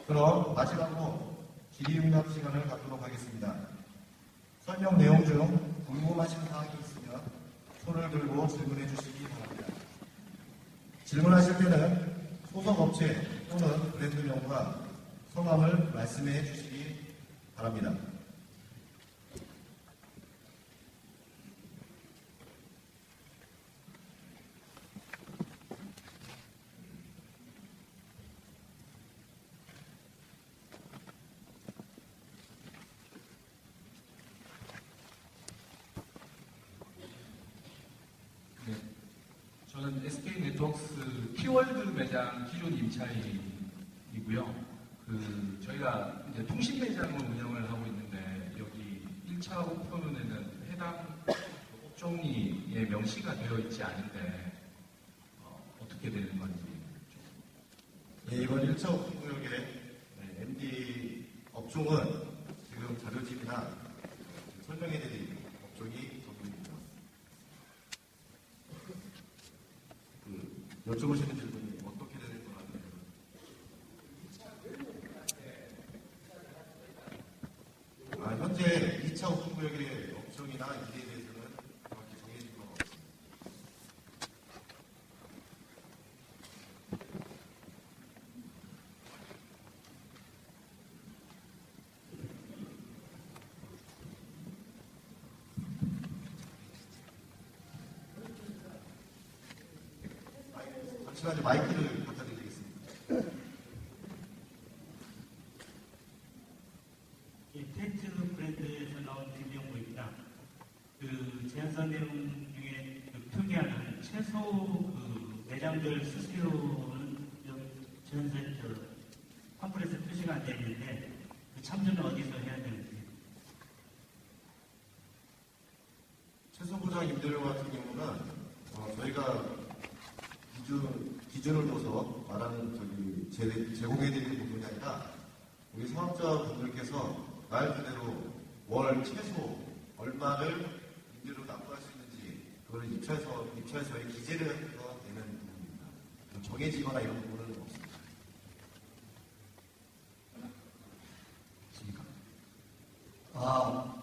그럼 마지막으로 질의응답 시간을 갖도록 하겠습니다. 설명 내용 중 궁금하신 사항이 있으면 손을 들고 질문해 주시기 바랍니다. 질문하실 때는 소속 업체 또는 브랜드명과 성함을 말씀해 주시기 바랍니다. 저는 SK네트워크스 키월드 매장 기존 임차인이고요. 저희가 이제 통신 매장을 운영을 하고 있는데 여기 1차 오픈에는 해당 업종이 명시가 되어 있지 않은데 어떻게 되는 건지 네, 이번 1차 오픈 구역의 MD 업종은 지금 자료집이나 설명해드릴 업종이 전부입니다. 여쭤보시는 질문이 어떻게 되는 것 같나요? 현재 2차 오픈 구역의 업종이나 일에 대해서는 정확히 정해진 건 없습니다. 잠시만요. 마이크를 갖다 드리겠습니다. 텐트 브랜드에서 나온 김정구입니다. 제안서 내용 중에 표기하는 최소 매장들 수수료는 제안서에 팜플렛에 표시가 안 되어 있는데 참조는 어디서 해야 되는지. 최소 보장 임대료 같은 경우는 저희가 기준을 둬서 말하는 제공해드리는 부분이 아니라 우리 사업자분들께서 말 그대로 월 최소 얼마를 임대료 납부할 수 있는지 그걸 입찰서에 기재를 해서 되는 부분입니다. 정해지거나 이런 부분은 없습니다.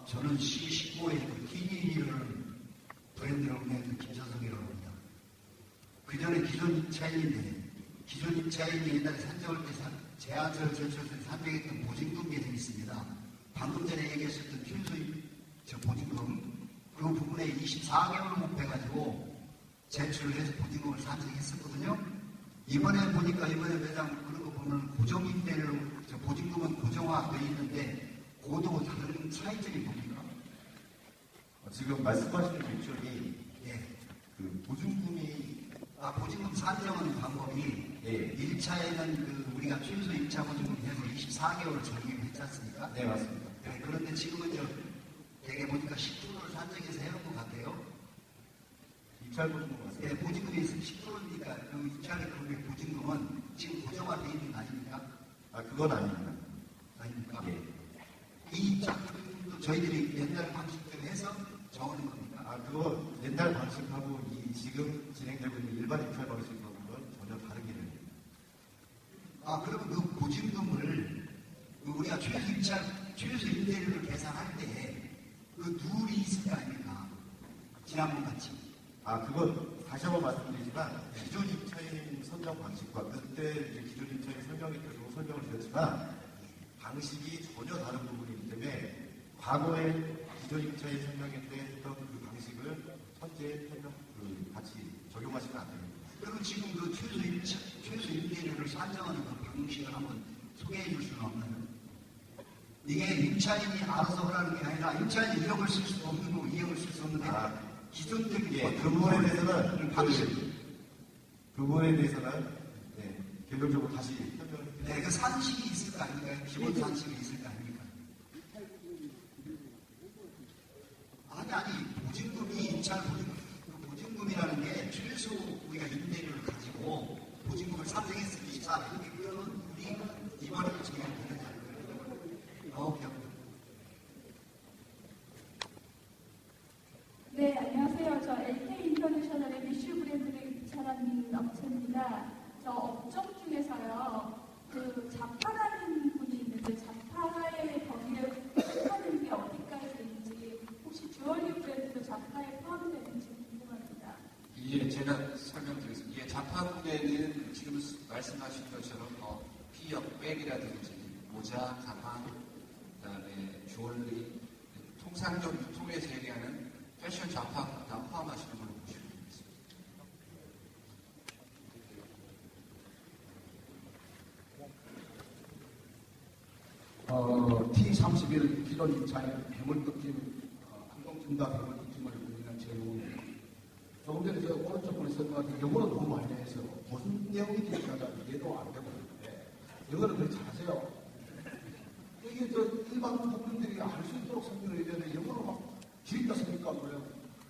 저는 C15의 TD를 브랜드로 운영했던 김찬성이라고 합니다. 그 전에 기존 입차인인데, 기존 입차인이 옛날에 산정할 때 제안서를 제출할 때 산정했던 보증금 계획이 있습니다. 방금 전에 얘기했었던 최소 보증금, 그 부분에 24개월을 목표해가지고 제출을 해서 보증금을 산정했었거든요. 이번에 보니까 이번에 매장 그런 거 보면 고정임대료, 보증금은 고정화되어 있는데, 고도 다른 차이점이 뭡니까? 지금 말씀하시는 일정이 보증금 산정하는 방법이 1차에는 우리가 최소 입차 보증금 해서 24개월을 적용을 했지 않습니까? 네, 맞습니다. 그런데 지금은 되게 보니까 10%를 산정해서 해놓은 것 같아요. 입찰 보증금 맞습니다. 네, 보증금이 10%니까 그 입찰의 금액 보증금은 지금 고정화되어 있는 거 아닙니까? 그건 아닙니다. 아닙니까? 이 입찰 보증금도 저희들이 옛날 방식대로 해서 정하는 겁니까? 그거 옛날 방식하고 지금 진행되고 있는 일반 입찰 방식하고는 전혀 다른 개념입니다. 그러면 그 보증금을 우리가 최소 임대료를 계산할 때 그 룰이 있을 거 아닙니까? 지난번 같이. 그건 다시 한번 말씀드리지만 기존 입차인 선정 방식과 그때 이제 기존 입차인 설명이 계속 설명을 드렸지만 방식이 전혀 다른 부분이기 때문에 과거에 기존 입차인 설명일 때 했던 그 방식을 현재 같이 적용하시면 안 됩니다. 그럼 지금 그 최소 임대료를 산정하는 그 방식을 한번 소개해 줄 수는 없나요? 이게 임차인이 알아서 하라는 게 아니라 임차인이 1억을 쓸 수 없는 거고 2억을 쓸 수 없는데 기존적인 그 부분에 대해서는 개별적으로 다시 설명을 드립니다. 그 산식이 있을 거 아닙니까? 기본 산식이 있을 거 아닙니까? 아니 보증금이 입찰 보증금이라는 게 최소 우리가 임대료를 가지고 보증금을 산정했으니까 이렇게 그러면 우리 이번에 정해야 되는 거예요. 네, 안녕하세요. 저 LK 인터내셔널의 미슈 브랜드를 입찰한 업체입니다. 저 업종 중에서요, 자파라는 피기역 백이라든지 모자, 가방, 그다음에 주얼리, 통상적 유통에서 얘기하는 패션 잡화 다 포함하시는 걸로 보시면 되겠습니다. T31 기존 임차인 해물떡짐, 항공증다 해물떡짐을 올리는 제목. 조금 전에 저 오른쪽 분이 설명하신 영어로 너무 많이 해서 무슨 내용인지 제가 이해도 안 되고 있는데 영어를 그렇게 잘하세요. 이게 저 일반 국민들이 알 수 있도록 설명을 해야 되는데 영어로 막 지린다 씁니까? 그래요.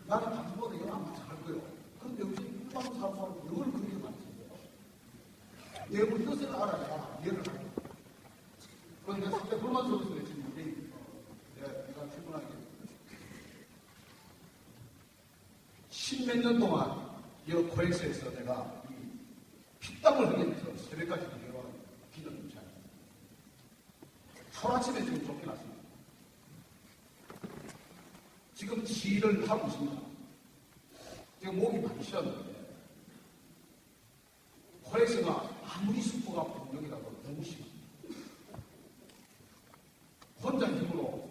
나는 방송보다 영어 안 잘할 거예요. 그런데 여기서 일반 사람은 영어를 그렇게 많이 써요. 내용 뜻을 알아야 이해를 하고. 그런데 상당히 불만스러웠어요, 질문이. 내가 질문하게. 10몇 년 동안 이 코엑스에서 내가 이 피땀을 흘리면서 새벽까지 일해온 기존 임차인. 하루아침에 지금 쫓겨났습니다. 지금 지휘를 하고 있습니다. 지금 목이 많이 쉬었는데 코엑스가 아무리 숙고가 공격이라도 너무 심합니다. 혼자 힘으로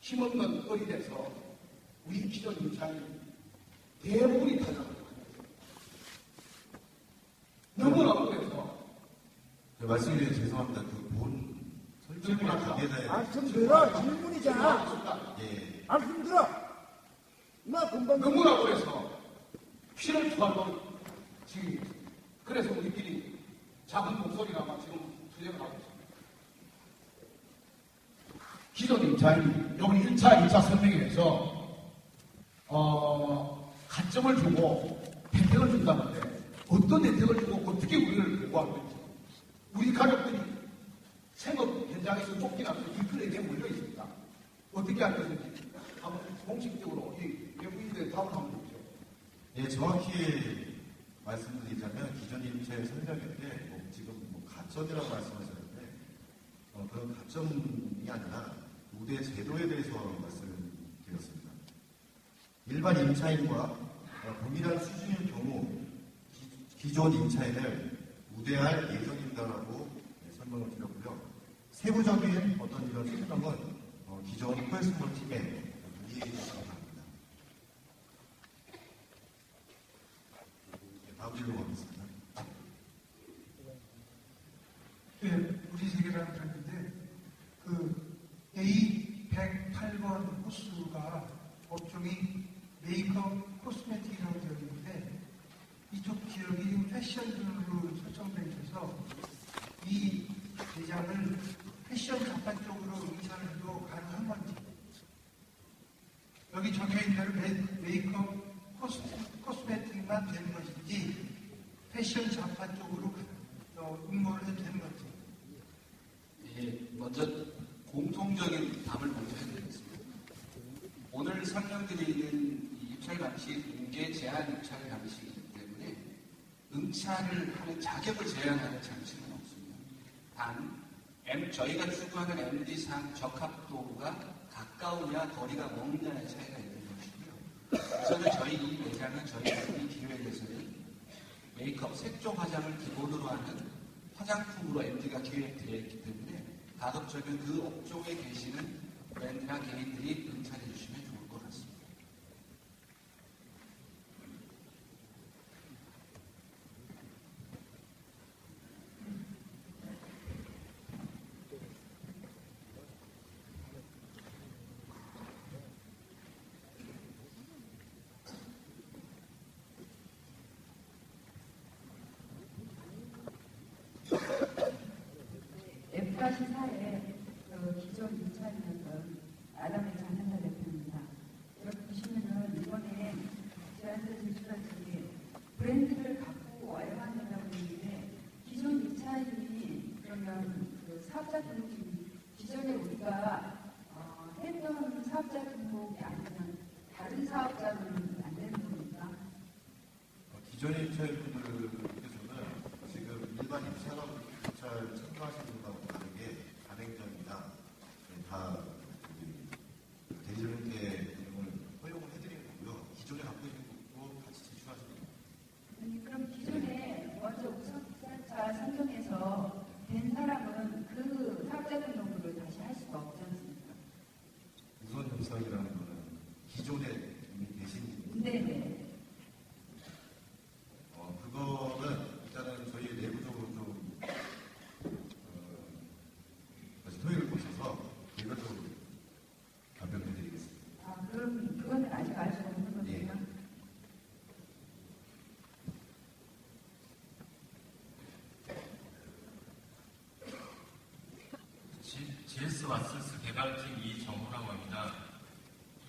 힘없는 어린에서 우리 기존 임차인 대부분이 타락을 너무나 오래서 말씀 중에 죄송합니다. 그본 설명이랑 관계자에 좀 들어. 질문이잖아. 예. 좀 들어. 나 금방 너무나 오래서 피를 토하는 지금 그래서 우리끼리 작은 목소리가 지금 투쟁을 하고 있습니다. 기존 임차인 여기 1차, 2차 설명회에서 가점을 주고 혜택을 준다는데 어떤 혜택을 주고 어떻게 우리를 보호할 건지 우리 가족들이 생업 현장에서 쫓겨나서 길거리에 몰려 있습니다. 어떻게 할 것인지 한번 공식적으로 이 외부인들의 답을 한번 보죠. 예, 정확히 말씀드리자면 기존 임차인 설명인데 지금 가점이라고 말씀하셨는데 그런 가점이 아니라 우대 제도에 대해서 말씀드렸습니다. 일반 임차인과 동일한 수준일 경우 기존 임차인을 우대할 예정인다라고 설명을 드렸고요. 세부적인 어떤 이런 설명은 기존 코엑스몰 팀에 문의해 주시기 바랍니다. 다음 질문 가겠습니다. 네, 우리 세계라는 브랜드인데 그 A108번 호수가 업종이 메이크업 코스메틱이라고 되어 있는데 이쪽 지역이 패션으로 설정되어 있어서 이 대장을 패션 잡화 쪽으로 이사를 해도 가능한 건지 여기 적혀있는 대로 메이크업 코스메틱만 되는 것인지 패션 잡화 쪽으로 응모를 해도 되는 건지. 예, 먼저 공통적인 답을 먼저 해드리겠습니다. 오늘 설명드리는 이 입찰 방식이 공개 제한 입찰 방식이기 때문에 응찰을 하는 자격을 제한하는 장치는 없습니다. 단 저희가 추구하는 MD상 적합도가 가까우냐 거리가 멀냐의 차이가 있는 것이고요. 우선은 저희 이 매장은 저희 이 기획에서는 메이크업 색조 화장을 기본으로 하는 화장품으로 MD가 기획되어 있기 때문에 가급적이면 그 업종에 계시는 브랜드나 개인들이 응찰해 주시면 좋을 것 같습니다. F-4의 기존 임차인이었던 아담의 장현사 대표입니다. 여기 보시면은 이번에 제안서 제출한 중에 브랜드를 갖고 와야 한다고 했는데 기존 임차인이 그러면 그 사업자 등록이 기존에 우리가 했던 사업자 등록이 아니면 다른 사업자는 안 되는 겁니까? 기존 임차인분들께서는 지금 일반 입찰 참가하시는 분하고 다르게 가맹점이나 다 대리점의 내용을 허용을 해드리는 거고요. 기존에 갖고 있는 것도 같이 제출하시는 거예요. 아니, 그럼 기존에 먼저 우선자 선정해서 된 GS 왓슨스 개발팀 이정호라고 합니다.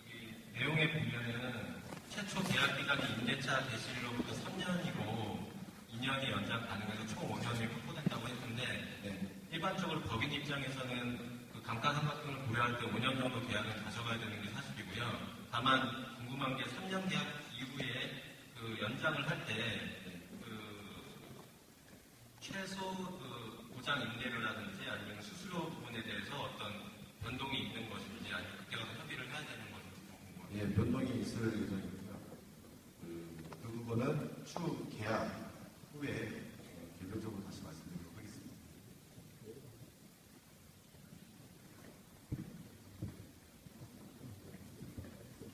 여기 내용에 보면은 최초 계약 기간이 임대차 개시일로부터 3년이고 2년이 연장 가능해서 총 5년이 확보된다고 했는데 일반적으로 법인 입장에서는 그 감가상각등을 고려할 때 5년 정도 계약을 가져가야 되는 게 사실이고요. 다만 궁금한 게 3년 계약 이후에 그 연장을 할 때 최소 보장 임대료라든지 아니면 수수료 부분에 대해서 어떤 변동이 있는 것인지 아니면 그때 가서 협의를 해야 되는 것인지 궁금합니다. 예, 변동이 있을 예정입니다. 그 부분은 추 계약 후에 개별적으로 다시 말씀드리도록 하겠습니다.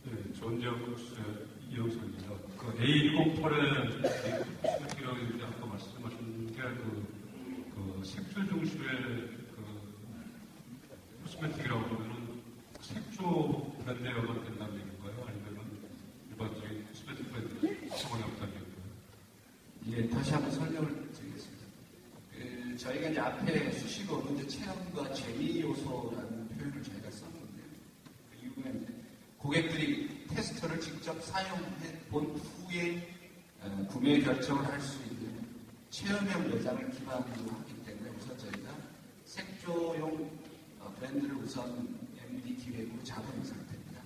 네, 좋은 지역 이영선입니다. 그 A108에 아까 말씀하신 게 그 색조 중심의 코스메틱이라고 하면은 색조 브랜드여만 된다는 얘기인가요? 아니면 일반적인 코스메틱 브랜드 성원이 없다는 얘기인가요? 예, 다시 한번 설명을 드리겠습니다. 저희가 이제 앞에 수식어로 이제 체험과 재미 요소라는 표현을 저희가 썼는데 그 이유가 이제 고객들이 테스터를 직접 사용해 본 후에 구매 결정을 할 수 있는 체험형 매장을 기반으로 하기 때문에 우선 저희가 색조용 브랜드를 우선 MD 기획으로 잡은 상태입니다.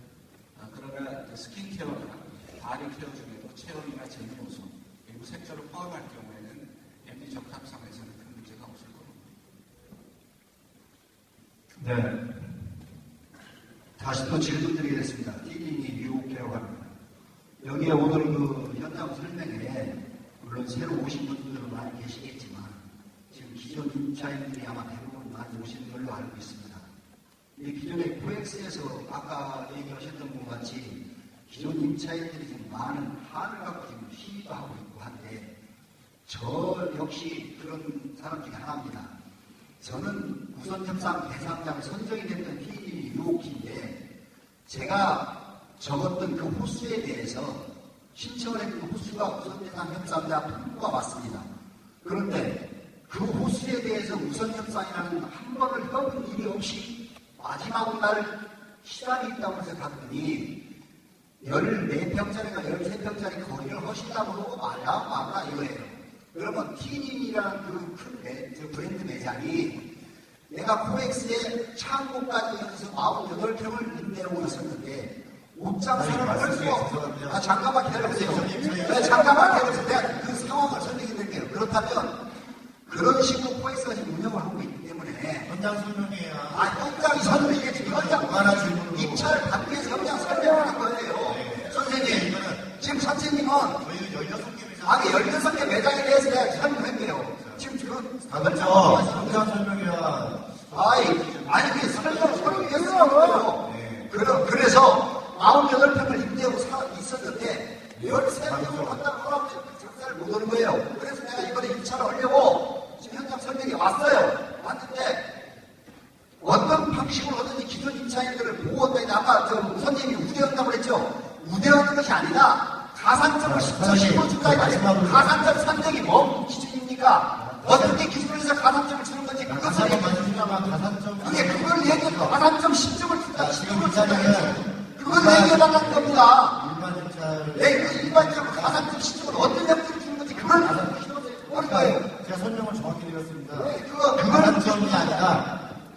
그러나 스킨케어나 바디 케어 중에도 체험이나 재미 요소 그리고 색조를 포함할 경우에는 MD 적합성에서는 큰 문제가 없을 겁니다. 네. 다시 또 질문 드리겠습니다. TD님이 유혹이라고 합니다. 여기에 오늘 그 현장 설명에 물론 새로 오신 분들은 많이 계시겠지만 지금 기존 임차인들이 아마 대부분 많이 오신 걸로 알고 있습니다. 이 기존의 코엑스에서 아까 얘기하셨던 것 같이 기존 임차인들이 지금 많은 한을 갖고 지금 시위도 하고 있고 한데 저 역시 그런 사람 중에 하나입니다. 저는 우선 협상 대상장 선정이 됐던 TD님이 유혹인데 제가 적었던 그 호수에 대해서 신청을 했던 호수가 우선 대상 협상자 통보가 맞습니다. 그런데 그 호수에 대해서 우선 협상이라는 한 번을 해본 일이 없이 마지막 날 시간이 있다고 해서 갔더니 14평짜리가 13평짜리 거리를 하신다고 하고 말라 이거예요. 그러면 티닌이라는 그 큰 브랜드 매장이 내가 코엑스에 창고까지 해서 48평을 임대하고 있었는데 옷장사를 할 수가 없어. 잠깐만 기다려보세요. 잠깐만 기다려보세요. 내가 그 상황을 설명해 드릴게요. 그렇다면 그런 식으로 코엑스가 지금 운영을 하고 있기 때문에 현장 설명해야. 현장이 설명이겠지. 현장 입찰 받기 위해서 현장 설명하는 거예요. 네. 선생님, 지금 선생님은 저희는 16개 아니 16개 매장에 대해서 내가 설명할게요. 지금 현장 설명해야. 아니 그게 설명했어요. 그래서 48평을 임대하고 있었는데 13평을 갖다가 하라고 장사를 못 하는 거예요. 그래서 내가 이번에 입찰을 하려고 지금 현장 설명이 왔어요. 왔는데 어떤 방식으로 하든지 기존 임차인들을 보호한다니 아까 선생님이 우대한다고 그랬죠. 우대하는 것이 아니라 가산점을 10점 준다 이거예요. 가산점 산정이 뭔 기준입니까? 어떻게 기준을 해서 가산점을 주는 건지 그것을 그게 그걸 얘기해서 가산점 10점을 준다. 10점을 준다. 그걸 얘기해달라는 겁니다. 일반적으로 가산점 10점을 어떤 형태로 주는 건지 그걸 하는 거예요. 제가 설명을 정확히 드렸습니다.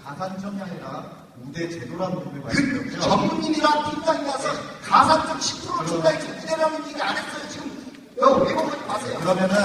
가산점이 아니라 우대 제도라는 부분을 말씀드렸죠. 전문인이랑 팀장이라서 가산점 10%를 준다 했지 우대라는 얘기 안 했어요. 지금 외국어지 마세요. 그러면은